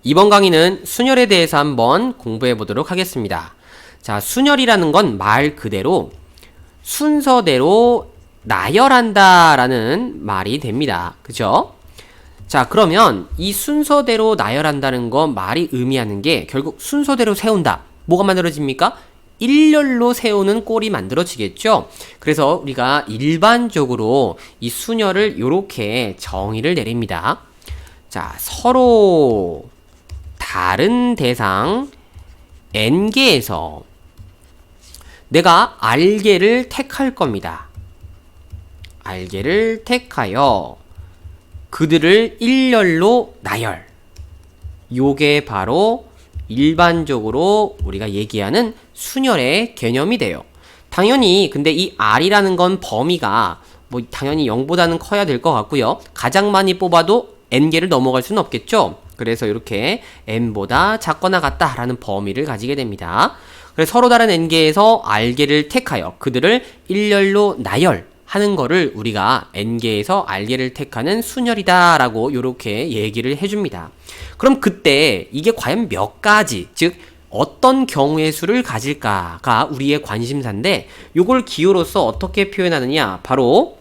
이번 강의는 순열에 대해서 한번 공부해 보도록 하겠습니다. 자, 순열이라는 건 말 그대로 순서대로 나열한다 라는 말이 됩니다. 그죠? 자, 그러면 이 순서대로 나열한다는 건 말이 의미하는 게 결국 순서대로 세운다. 뭐가 만들어집니까? 일렬로 세우는 꼴이 만들어지겠죠? 그래서 우리가 일반적으로 이 순열을 이렇게 정의를 내립니다. 자, 서로 다른 대상 n개에서 내가 r개를 택할 겁니다. r개를 택하여 그들을 일렬로 나열. 요게 바로 일반적으로 우리가 얘기하는 순열의 개념이 돼요. 당연히 근데 이 r이라는 건 범위가 뭐 당연히 0보다는 커야 될 것 같고요. 가장 많이 뽑아도 n개를 넘어갈 수는 없겠죠. 그래서 이렇게 n보다 작거나 같다라는 범위를 가지게 됩니다. 그래서 서로 다른 n개에서 r개를 택하여 그들을 일렬로 나열하는 거를 우리가 n개에서 r개를 택하는 순열이다 라고 이렇게 얘기를 해줍니다. 그럼 그때 이게 과연 몇 가지, 즉 어떤 경우의 수를 가질까가 우리의 관심사인데, 요걸 기호로서 어떻게 표현하느냐, 바로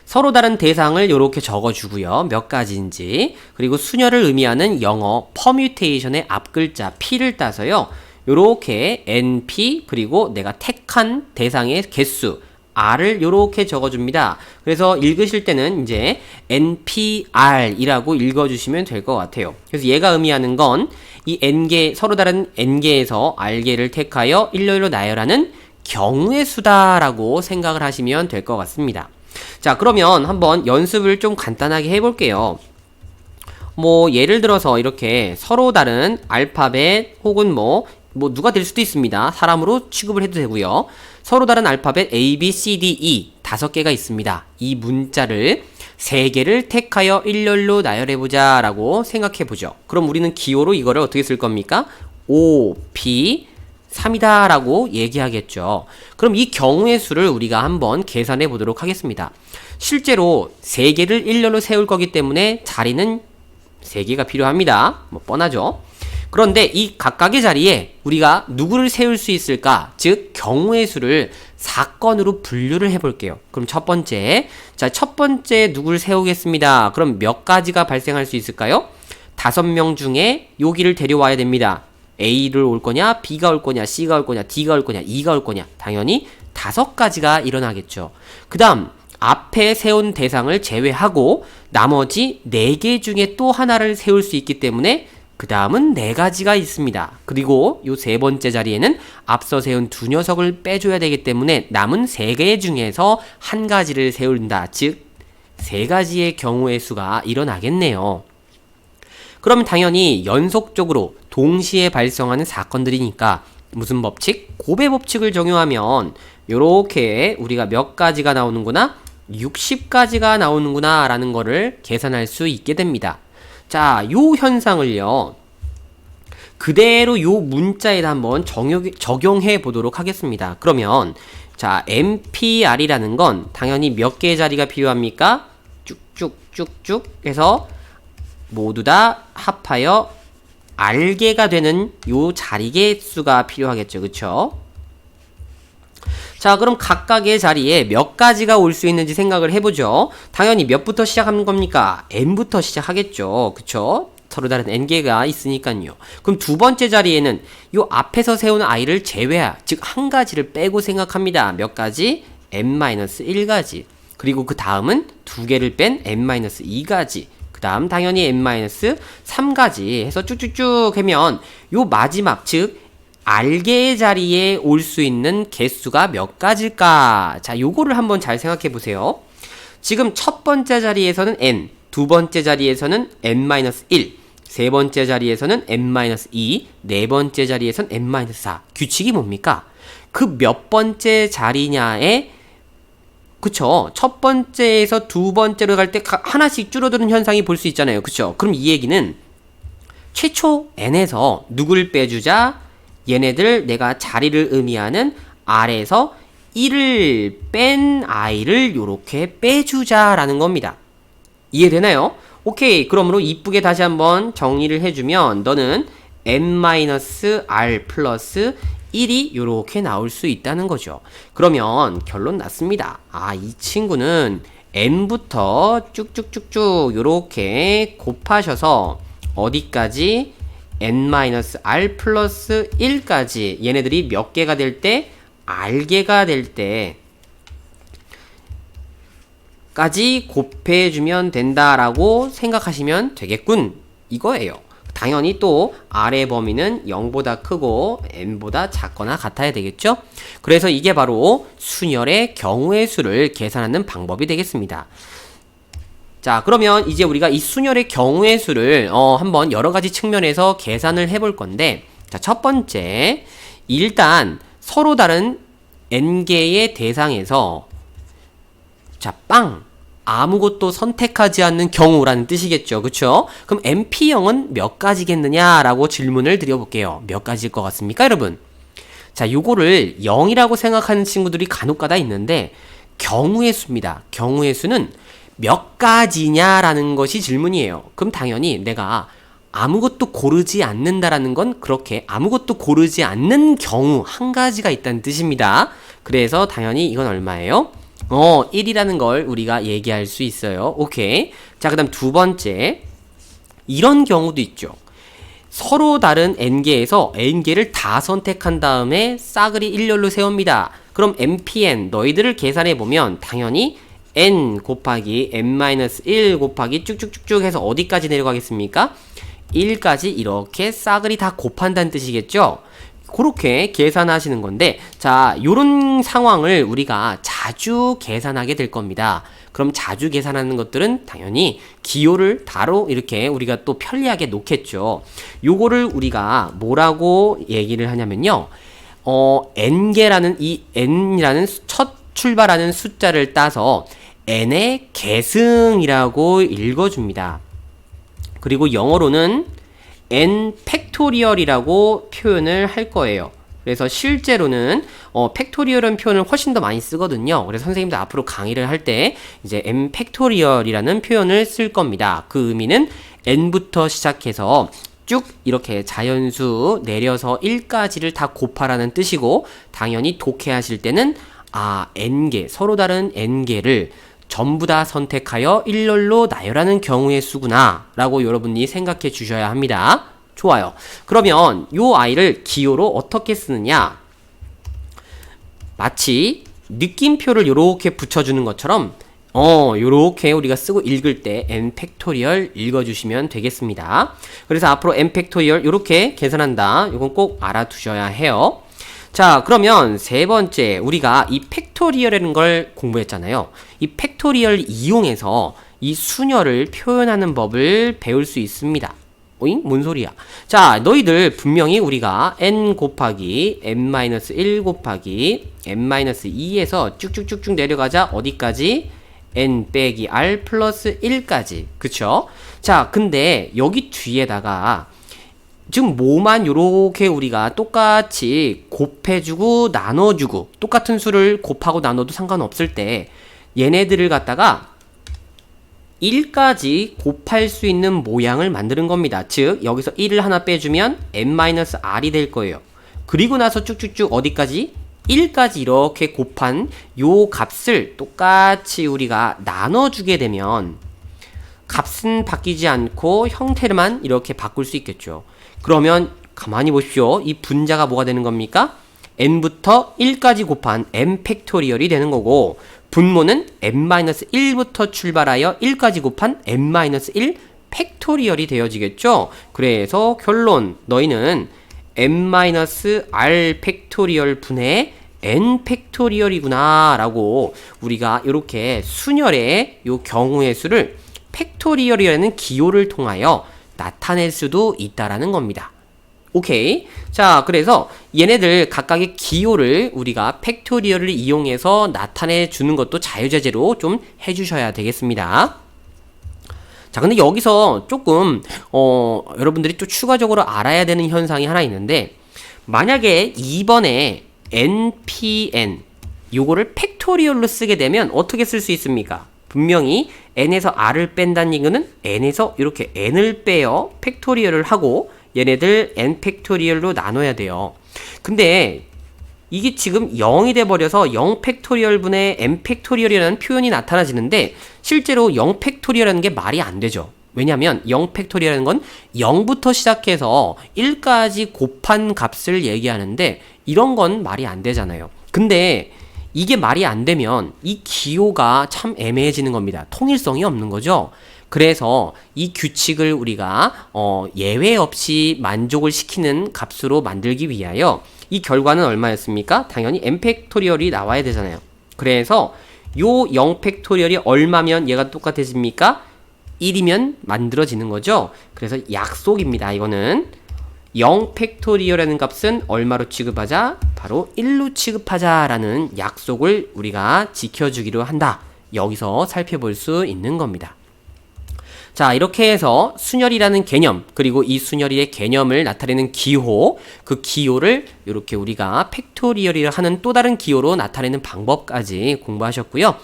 서로 다른 대상을 이렇게 적어주고요. 몇 가지인지. 그리고 순열을 의미하는 영어 퍼뮤테이션의 앞글자 P를 따서요. 요렇게 NP 그리고 내가 택한 대상의 개수 R을 요렇게 적어줍니다. 그래서 읽으실 때는 이제 NPR이라고 읽어주시면 될 것 같아요. 그래서 얘가 의미하는 건 이 N개, 서로 다른 N개에서 R개를 택하여 일렬로 나열하는 경우의 수다라고 생각을 하시면 될 것 같습니다. 자, 그러면 한번 연습을 좀 간단하게 해볼게요. 뭐 예를 들어서 이렇게 서로 다른 알파벳 혹은 뭐 누가 될 수도 있습니다. 사람으로 취급을 해도 되고요. 서로 다른 알파벳 A, B, C, D, E 5개가 있습니다. 이 문자를 3개를 택하여 일렬로 나열해보자 라고 생각해보죠. 그럼 우리는 기호로 이거를 어떻게 쓸 겁니까? O, P, 3이다 라고 얘기하겠죠. 그럼 이 경우의 수를 우리가 한번 계산해 보도록 하겠습니다. 실제로 3개를 일렬로 세울 거기 때문에 자리는 3개가 필요합니다. 뭐 뻔하죠. 그런데 이 각각의 자리에 우리가 누구를 세울 수 있을까? 즉 경우의 수를 사건으로 분류를 해볼게요. 그럼 첫 번째, 자, 첫 번째 누구를 세우겠습니다. 그럼 몇 가지가 발생할 수 있을까요? 5명 중에 여기를 데려와야 됩니다. A를 올 거냐, B가 올 거냐, C가 올 거냐, D가 올 거냐, E가 올 거냐. 당연히 5가지가 일어나겠죠. 그 다음 앞에 세운 대상을 제외하고 나머지 4개 중에 또 하나를 세울 수 있기 때문에 그 다음은 4가지가 있습니다. 그리고 요 3번째 자리에는 앞서 세운 2녀석을 빼줘야 되기 때문에 남은 3개 중에서 1가지를 세운다. 즉 3가지의 경우의 수가 일어나겠네요. 그러면 당연히 연속적으로 동시에 발생하는 사건들이니까 무슨 법칙? 곱의 법칙을 적용하면 요렇게 우리가 몇 가지가 나오는구나? 60가지가 나오는구나 라는 거를 계산할 수 있게 됩니다. 자, 요 현상을요 그대로 요 문자에다 한번 적용해 보도록 하겠습니다. 그러면 자, NPR이라는 건 당연히 몇 개의 자리가 필요합니까? 쭉쭉쭉쭉 해서 모두 다 합하여 R개가 되는 요 자리 수가 필요하겠죠. 그쵸? 자, 그럼 각각의 자리에 몇 가지가 올 수 있는지 생각을 해보죠. 당연히 몇부터 시작하는 겁니까? n부터 시작하겠죠. 그쵸? 서로 다른 n개가 있으니까요. 그럼 두 번째 자리에는 요 앞에서 세운 i를 제외하, 즉 한 가지를 빼고 생각합니다. 몇 가지? n-1가지. 그리고 그 다음은 2개를 뺀 n-2가지. 그 다음 당연히 n-3가지 해서 쭉쭉쭉 하면 요 마지막, 즉 R개의 자리에 올 수 있는 개수가 몇 가지일까? 자, 요거를 한번 잘 생각해 보세요. 지금 첫 번째 자리에서는 n, 두 번째 자리에서는 n-1, 세 번째 자리에서는 n-2, 네 번째 자리에서는 n-4. 규칙이 뭡니까? 그 몇 번째 자리냐에, 그쵸? 첫 번째에서 두 번째로 갈 때 하나씩 줄어드는 현상이 볼 수 있잖아요. 그쵸? 그럼 이 얘기는 최초 n에서 누구를 빼주자? 얘네들 내가 자리를 의미하는 R에서 1을 뺀 I를 요렇게 빼주자라는 겁니다. 이해되나요? 오케이. 그러므로 이쁘게 다시 한번 정리를 해주면 너는 n-r 플러스 1이 이렇게 나올 수 있다는 거죠. 그러면 결론 났습니다. 아, 이 친구는 n부터 쭉쭉쭉쭉 이렇게 곱하셔서 어디까지? n-r 플러스 1까지 얘네들이 몇 개가 될 때? r개가 될 때 까지 곱해주면 된다라고 생각하시면 되겠군. 이거예요. 당연히 또 r의 범위는 0보다 크고 n보다 작거나 같아야 되겠죠? 그래서 이게 바로 순열의 경우의 수를 계산하는 방법이 되겠습니다. 자, 그러면 이제 우리가 이 순열의 경우의 수를 한번 여러 가지 측면에서 계산을 해볼 건데, 자, 첫 번째, 일단 서로 다른 n개의 대상에서 자, 아무것도 선택하지 않는 경우라는 뜻이겠죠. 그쵸? 그럼 NP0은 몇 가지겠느냐라고 질문을 드려볼게요. 몇 가지일 것 같습니까, 여러분? 자, 요거를 0이라고 생각하는 친구들이 간혹가다 있는데 경우의 수입니다. 경우의 수는 몇 가지냐라는 것이 질문이에요. 그럼 당연히 내가 아무것도 고르지 않는다라는 건 그렇게 아무것도 고르지 않는 경우 한 가지가 있다는 뜻입니다. 그래서 당연히 이건 얼마예요? 1이라는 걸 우리가 얘기할 수 있어요. 오케이. 자, 그 다음 두 번째. 이런 경우도 있죠. 서로 다른 n개에서 n개를 다 선택한 다음에 싸그리 일렬로 세웁니다. 그럼 NPN, 너희들을 계산해보면 당연히 n 곱하기 n-1 곱하기 쭉쭉쭉쭉 해서 어디까지 내려가겠습니까? 1까지 이렇게 싸그리 다 곱한다는 뜻이겠죠? 그렇게 계산하시는 건데, 자, 요런 상황을 우리가 자주 계산하게 될 겁니다. 그럼 자주 계산하는 것들은 당연히 기호를 바로 이렇게 우리가 또 편리하게 놓겠죠. 요거를 우리가 뭐라고 얘기를 하냐면요. n개라는 이 n이라는 첫 출발하는 숫자를 따서 n의 계승이라고 읽어줍니다. 그리고 영어로는 n 팩토리얼이라고 표현을 할 거예요. 그래서 실제로는 팩토리얼은 표현을 훨씬 더 많이 쓰거든요. 그래서 선생님도 앞으로 강의를 할 때 이제 n 팩토리얼이라는 표현을 쓸 겁니다. 그 의미는 n부터 시작해서 쭉 이렇게 자연수 내려서 1까지를 다 곱하라는 뜻이고, 당연히 독해하실 때는 n개, 서로 다른 n개를 전부 다 선택하여 일렬로 나열하는 경우의 수구나 라고 여러분이 생각해 주셔야 합니다. 좋아요. 그러면 요 아이를 기호로 어떻게 쓰느냐, 마치 느낌표를 요렇게 붙여주는 것처럼 요렇게 우리가 쓰고 읽을 때 n 팩토리얼 읽어주시면 되겠습니다. 그래서 앞으로 n 팩토리얼 요렇게 계산한다, 요건 꼭 알아두셔야 해요. 자, 그러면 세 번째, 우리가 이 팩토리얼이라는 걸 공부했잖아요. 이 팩토리얼 이용해서 이 수열을 표현하는 법을 배울 수 있습니다. 오잉? 뭔 소리야? 자, 너희들 분명히 우리가 n 곱하기 n-1 곱하기 n-2에서 쭉쭉쭉쭉 내려가자 어디까지? n 빼기 r 플러스 1까지. 그쵸? 자, 근데 여기 뒤에다가 지금 뭐만 요렇게 우리가 똑같이 곱해주고 나눠주고 똑같은 수를 곱하고 나눠도 상관없을 때 얘네들을 갖다가 1까지 곱할 수 있는 모양을 만드는 겁니다. 즉 여기서 1을 하나 빼주면 n-r이 될 거예요. 그리고 나서 쭉쭉쭉 어디까지? 1까지 이렇게 곱한 요 값을 똑같이 우리가 나눠주게 되면 값은 바뀌지 않고 형태만 이렇게 바꿀 수 있겠죠. 그러면 가만히 보십시오. 이 분자가 뭐가 되는 겁니까? n부터 1까지 곱한 n 팩토리얼이 되는 거고, 분모는 n-1부터 출발하여 1까지 곱한 n-1 팩토리얼이 되어지겠죠. 그래서 결론, 너희는 n-r 팩토리얼 분의 n 팩토리얼이구나 라고 우리가 이렇게 순열의 요 경우의 수를 팩토리얼이라는 기호를 통하여 나타낼 수도 있다라는 겁니다. 오케이. 자, 그래서 얘네들 각각의 기호를 우리가 팩토리얼을 이용해서 나타내 주는 것도 자유자재로 좀 해주셔야 되겠습니다. 자, 근데 여기서 조금 여러분들이 또 추가적으로 알아야 되는 현상이 하나 있는데, 만약에 2번에 npn 요거를 팩토리얼로 쓰게 되면 어떻게 쓸 수 있습니까? 분명히 n에서 r을 뺀다는 얘기는 n에서 이렇게 n을 빼요. 팩토리얼을 하고 얘네들 n 팩토리얼로 나눠야 돼요. 근데 이게 지금 0이 돼버려서 0 팩토리얼 분의 n 팩토리얼이라는 표현이 나타나지는데 실제로 0 팩토리얼이라는 게 말이 안 되죠. 왜냐면 0 팩토리얼이라는 건 0부터 시작해서 1까지 곱한 값을 얘기하는데 이런 건 말이 안 되잖아요. 근데 이게 말이 안 되면 이 기호가 참 애매해지는 겁니다. 통일성이 없는 거죠. 그래서 이 규칙을 우리가 예외 없이 만족을 시키는 값으로 만들기 위하여 이 결과는 얼마였습니까? 당연히 n 팩토리얼이 나와야 되잖아요. 그래서 요 0 팩토리얼이 얼마면 얘가 똑같아집니까? 1이면 만들어지는 거죠. 그래서 약속입니다. 이거는 0 팩토리얼이라는 값은 얼마로 취급하자? 바로 1로 취급하자라는 약속을 우리가 지켜주기로 한다. 여기서 살펴볼 수 있는 겁니다. 자, 이렇게 해서 순열이라는 개념, 그리고 이 순열이의 개념을 나타내는 기호, 그 기호를 이렇게 우리가 팩토리얼이라 하는 또 다른 기호로 나타내는 방법까지 공부하셨고요.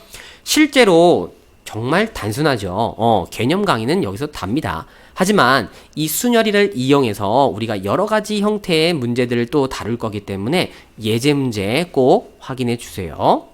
실제로 정말 단순하죠. 개념 강의는 여기서 답니다. 하지만 이 순열이를 이용해서 우리가 여러 가지 형태의 문제들을 또 다룰 거기 때문에 예제 문제 꼭 확인해 주세요.